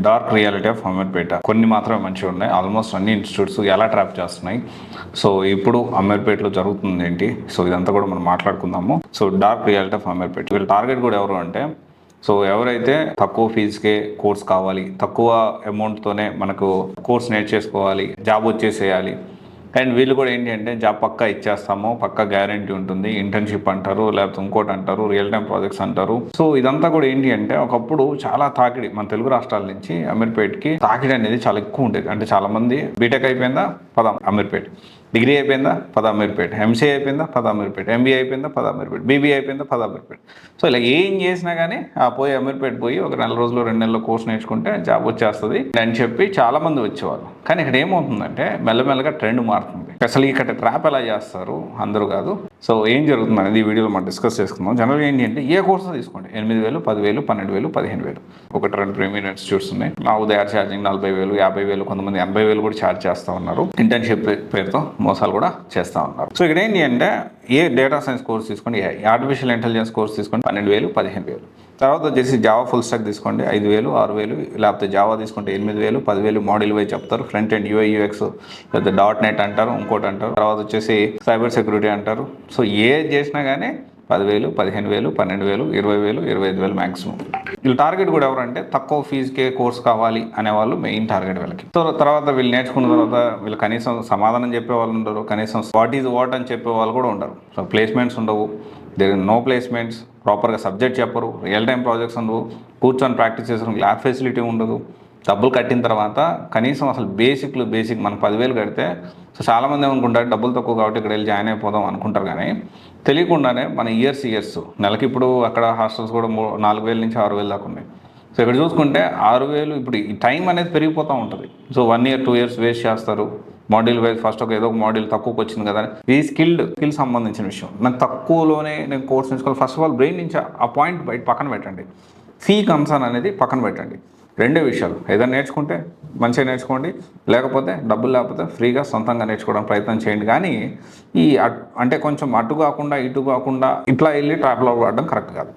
Dark reality of Ameerpet. కొన్ని మాత్రమే మంచిగా ఉన్నాయి. ఆల్మోస్ట్ అన్ని ఇన్స్టిట్యూట్స్ ఎలా ట్రాప్ చేస్తున్నాయి, సో ఇప్పుడు అమీర్పేటలో జరుగుతుంది ఏంటి, సో ఇదంతా కూడా మనం మాట్లాడుకుందాము. So dark reality of Ameerpet. వీళ్ళ టార్గెట్ కూడా ఎవరు అంటే, సో ఎవరైతే తక్కువ ఫీజుకే కోర్స్ కావాలి, తక్కువ అమౌంట్తోనే మనకు కోర్స్ నేర్చేసుకోవాలి, జాబ్ వచ్చేసేయాలి, అండ్ వీళ్ళు కూడా ఏంటి అంటే జాబ్ పక్కా ఇచ్చేస్తాము, పక్కా గ్యారంటీ ఉంటుంది, ఇంటర్న్షిప్ అంటారు, లేకపోతే ఇంకోటి అంటారు, రియల్ టైం ప్రాజెక్ట్స్ అంటారు. సో ఇదంతా కూడా ఏంటి అంటే ఒకప్పుడు చాలా తాకిడి మన తెలుగు రాష్ట్రాల నుంచి అమీర్పేట్కి తాకిడి అనేది చాలా ఎక్కువ ఉండేది. అంటే చాలా మంది బీటెక్ అయిపోయిందా పద అమీర్పేట్, డిగ్రీ అయిపోయిందా పద అమీర్పేట్, ఎంసీఏ అయిపోయిందా పద అమీర్పేట్, ఎంబీఏ అయిపోయిందా పద అమీర్పేట్, బీబీఏ అయిపోయిందా పద అమీర్పేట్. సో ఇలా ఏం చేసినా కానీ పోయి అమీర్పేట్ పోయి ఒక 4 రోజులు 2 నెలల కోర్స్ నేర్చుకుంటే జాబ్ వచ్చేస్తుంది అని చెప్పి చాలా మంది వచ్చేవాళ్ళు. కానీ ఇక్కడ ఏమవుతుందంటే మెల్లమెల్లగా ట్రెండ్ మారుతుంది. అసలు ఇక్కడ ట్రాప్ ఎలా చేస్తారు అందరూ కాదు. సో ఏం జరుగుతుంది అనేది ఈ వీడియోలో మనం డిస్కస్ చేసుకుందాం. జనరల్గా ఏంటి అంటే ఏ కోర్సు తీసుకోండి 8,000, 10,000, 12,000, 15,000. 1-2 ప్రీమియం ఇన్స్టిట్యూట్స్ ఉన్నాయి. దే ఆర్ ఛార్జింగ్ 40,000, 50,000, కొంతమంది 80,000 కూడా ఛార్జ్ చేస్తూ ఉన్నారు. ఇంటర్న్షిప్ పేరుతో మోసాలు కూడా చేస్తూ ఉన్నారు. సో ఇక్కడ ఏంటి అంటే ఏ డేటా సైన్స్ కోర్స్ తీసుకోండి, ఆర్టిఫిషియల్ ఇంటెలిజెన్స్ కోర్స్ తీసుకోండి 12,000, 15,000. తర్వాత వచ్చేసి జావా ఫుల్ స్టాక్ తీసుకోండి 5,000, 6,000, లేకపోతే జావా తీసుకుంటే 8,000, 10,000 మోడల్ వైజ్ చెప్తారు. ఫ్రంట్ అండ్ యూఐ యూఎక్స్ లేకపోతే .NET అంటారు, ఇంకోటి అంటారు. తర్వాత వచ్చేసి సైబర్ సెక్యూరిటీ అంటారు. సో ఏ చేసినా కానీ 10,000, 15,000, 12,000, 20,000, 25,000 మ్యాక్సిమం. వీళ్ళు టార్గెట్ కూడా ఎవరంటే తక్కువ ఫీజుకే కోర్స్ కావాలి అనేవాళ్ళు మెయిన్ టార్గెట్ వీళ్ళకి. సో తర్వాత వీళ్ళు నేర్చుకున్న తర్వాత వీళ్ళు కనీసం సమాధానం చెప్పే వాళ్ళు ఉండరు, కనీసం వాట్ ఈజ్ వాట్ అని చెప్పే వాళ్ళు కూడా ఉండరు. సో ప్లేస్మెంట్స్ ఉండవు, దేర్ నో ప్లేస్మెంట్స్, ప్రాపర్గా సబ్జెక్ట్ చెప్పరు, రియల్ టైం ప్రాజెక్ట్స్ ఉండవు, కూర్చొని ప్రాక్టీస్ చేసిన ల్యాబ్ ఫెసిలిటీ ఉండదు. డబ్బులు కట్టిన తర్వాత కనీసం అసలు బేసిక్ మనం 10,000 కడితే, సో చాలామంది ఏమనుకుంటారు డబ్బులు తక్కువ కాబట్టి ఇక్కడ వెళ్ళి జాయిన్ అయిపోదాం అనుకుంటారు. కానీ తెలియకుండానే మన ఇయర్స్ నెలకి ఇప్పుడు అక్కడ హాస్టల్స్ కూడా 4,000 నుంచి 6,000 దాకా ఉన్నాయి. సో ఇక్కడ చూసుకుంటే 6,000 ఇప్పుడు ఈ టైం అనేది పెరిగిపోతూ ఉంటుంది. సో 1 year 2 years వేస్ట్ చేస్తారు. మాడ్యూల్ వైజ్ ఫస్ట్ ఏదో ఒక మాడ్యూల్ తక్కువకి వచ్చింది కదా, ఇది స్కిల్ సంబంధించిన విషయం. నాకు తక్కువలోనే నేను కోర్స్ నేర్చుకోవాలి. ఫస్ట్ ఆఫ్ ఆల్ బ్రెయిన్ నుంచి ఆ పాయింట్ బయట పక్కన పెట్టండి. ఫీ కన్సర్న్ అనేది పక్కన పెట్టండి. రెండే విషయాలు, ఏదైనా నేర్చుకుంటే మంచిగా నేర్చుకోండి, లేకపోతే డబ్బులు లేకపోతే ఫ్రీగా సొంతంగా నేర్చుకోవడానికి ప్రయత్నం చేయండి. కానీ ఈ అంటే కొంచెం అటు కాకుండా ఇటు కాకుండా ఇట్లా వెళ్ళి ట్రాప్లో పడడం కరెక్ట్ కాదు.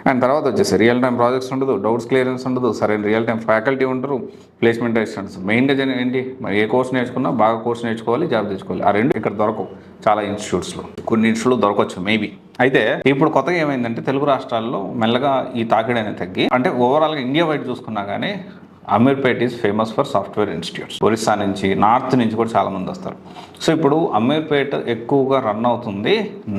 అండ్ తర్వాత వచ్చేసి రియల్ టైం ప్రాజెక్ట్స్ ఉండదు, డౌట్స్ క్లియరెన్స్ ఉండదు, సరైన రియల్ టైం ఫ్యాకల్టీ ఉంటారు, ప్లేస్మెంట్ అసిస్టెంట్స్. మెయిన్గా ఏంటి, మరి ఏ కోర్స్ నేర్చుకున్నా బాగా కోర్స్ నేర్చుకోవాలి, జాబ్ తెచ్చుకోవాలి. ఆ రెండు ఇక్కడ దొరకవు చాలా ఇన్స్టిట్యూట్స్లో. కొన్ని ఇన్స్టిట్యూట్లో దొరకవచ్చు మేబీ. అయితే ఇప్పుడు కొత్తగా ఏమైందంటే తెలుగు రాష్ట్రాల్లో మెల్లగా ఈ తాకిడి అనేది తగ్గి, అంటే ఓవరాల్గా ఇండియా వైడ్ చూసుకున్నా కానీ Ameerpet is famous for software institutes. Orissa నుంచి, నార్త్ నుంచి కూడా చాలామంది వస్తారు. సో ఇప్పుడు అమీర్పేట్ ఎక్కువగా రన్ అవుతుంది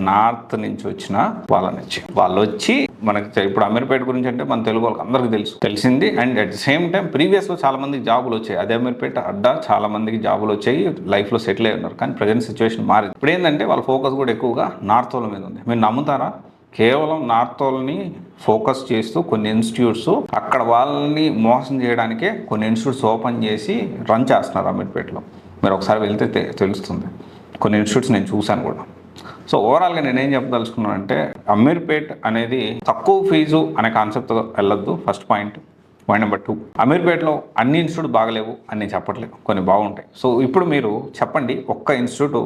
నార్త్ నుంచి వచ్చిన వాళ్ళ నుంచి. వాళ్ళు వచ్చి మనకి ఇప్పుడు అమీర్పేట గురించి అంటే మన తెలుగు వాళ్ళకి అందరికీ తెలిసింది. And at the same time ప్రీవియస్లో చాలా మందికి జాబులు వచ్చాయి. అదే అమీర్పేట అడ్డా చాలా మందికి జాబులు వచ్చాయి, లైఫ్లో సెటిల్ అయి ఉన్నారు. కానీ ప్రజెంట్ సిచ్యువేషన్ మారింది. ఇప్పుడు ఏంటంటే వాళ్ళ ఫోకస్ కూడా ఎక్కువగా నార్త్ వాళ్ళ మీద ఉంది. మీరు నమ్ముతారా, కేవలం నార్త్ వాళ్ళని ఫోకస్ చేస్తూ కొన్ని ఇన్స్టిట్యూట్స్ అక్కడ వాళ్ళని మోసం చేయడానికే కొన్ని ఇన్స్టిట్యూట్స్ ఓపెన్ చేసి రన్ చేస్తున్నారు అమీర్పేటలో. మీరు ఒకసారి వెళ్తే తెలుస్తుంది. కొన్ని ఇన్స్టిట్యూట్స్ నేను చూశాను కూడా. సో ఓవరాల్గా నేనేం చెప్పదలుచుకున్నానంటే అమీర్పేట్ అనేది తక్కువ ఫీజు అనే కాన్సెప్ట్తో వెళ్ళొద్దు. ఫస్ట్ పాయింట్ నెంబర్ 2, అమీర్పేటలో అన్ని ఇన్స్టిట్యూట్ బాగలేవు అని నేను చెప్పట్లేదు, కొన్ని బాగుంటాయి. సో ఇప్పుడు మీరు చెప్పండి, ఒక్క ఇన్స్టిట్యూట్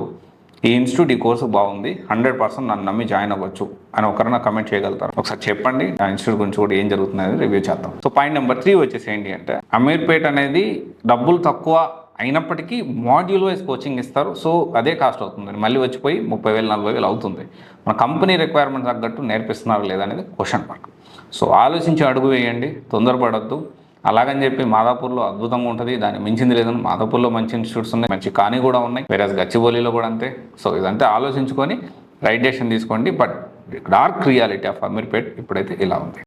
ఈ ఇన్స్టిట్యూట్ ఈ కోర్సు బాగుంది, 100% నన్ను నమ్మి జాయిన్ అవ్వచ్చు అని ఒకరైనా కమెంట్ చేయగలుగుతారు? ఒకసారి చెప్పండి. ఆ ఇన్స్టిట్యూట్ గురించి కూడా ఏం జరుగుతుంది అనేది రివ్యూ చేద్దాం. సో పాయింట్ నెంబర్ 3 వచ్చేసి ఏంటి అంటే, అమీర్పేట్ అనేది డబ్బులు తక్కువ అయినప్పటికీ మాడ్యూల్ వైజ్ కోచింగ్ ఇస్తారు. సో అదే కాస్ట్ అవుతుంది, మళ్ళీ వచ్చిపోయి 30,000, 40,000 అవుతుంది. మన కంపెనీ రిక్వైర్మెంట్ తగ్గట్టు నేర్పిస్తున్నారు లేదా అనేది క్వశ్చన్ మార్క్. సో ఆలోచించి అడుగు వేయండి, తొందరపడద్దు. అలాగని చెప్పి మాదాపూర్లో అద్భుతంగా ఉంటుంది, దాన్ని మించింది లేదని. మాదాపూర్లో మంచి ఇన్స్టిట్యూట్స్ ఉన్నాయి, మంచి కానీ కూడా ఉన్నాయి, వేరే గచ్చిబౌలిలో కూడా అంతే. సో ఇదంతా ఆలోచించుకొని రైట్ డెసిషన్ తీసుకోండి. But dark reality of Ameerpet ఇప్పుడైతే ఇలా ఉంది.